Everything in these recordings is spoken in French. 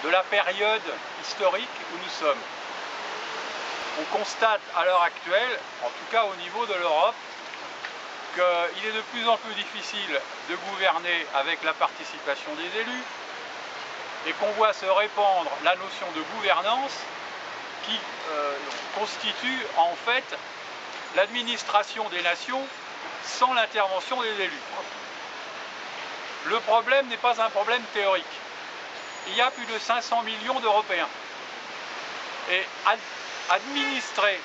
de la période historique où nous sommes. On constate à l'heure actuelle, en tout cas au niveau de l'Europe, qu'il est de plus en plus difficile de gouverner avec la participation des élus et qu'on voit se répandre la notion de gouvernance qui constitue en fait l'administration des nations sans l'intervention des élus. Le problème n'est pas un problème théorique. Il y a plus de 500 millions d'Européens. Et administrer,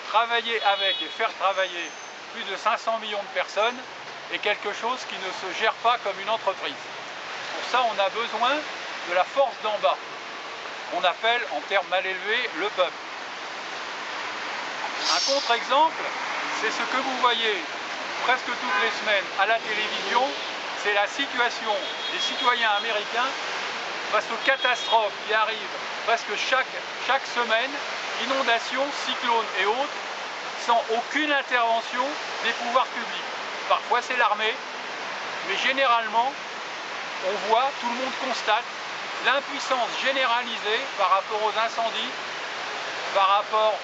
travailler avec et faire travailler plus de 500 millions de personnes est quelque chose qui ne se gère pas comme une entreprise. Pour ça, on a besoin de la force d'en bas. On appelle, en termes mal élevés, le peuple. Un contre-exemple, c'est ce que vous voyez presque toutes les semaines à la télévision, c'est la situation des citoyens américains face aux catastrophes qui arrivent presque chaque semaine, inondations, cyclones et autres, sans aucune intervention des pouvoirs publics. Parfois c'est l'armée, mais généralement, on voit, tout le monde constate l'impuissance généralisée par rapport aux incendies, par rapport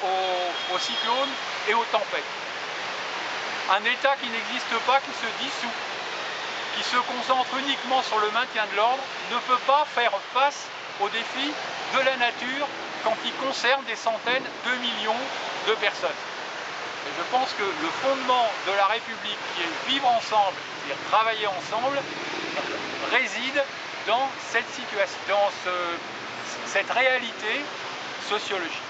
aux cyclones et aux tempêtes. Un État qui n'existe pas, qui se dissout, qui se concentre uniquement sur le maintien de l'ordre, ne peut pas faire face aux défis de la nature quand il concerne des centaines de millions de personnes. Et je pense que le fondement de la République, qui est vivre ensemble, c'est-à-dire travailler ensemble, réside dans cette situation, dans cette réalité sociologique.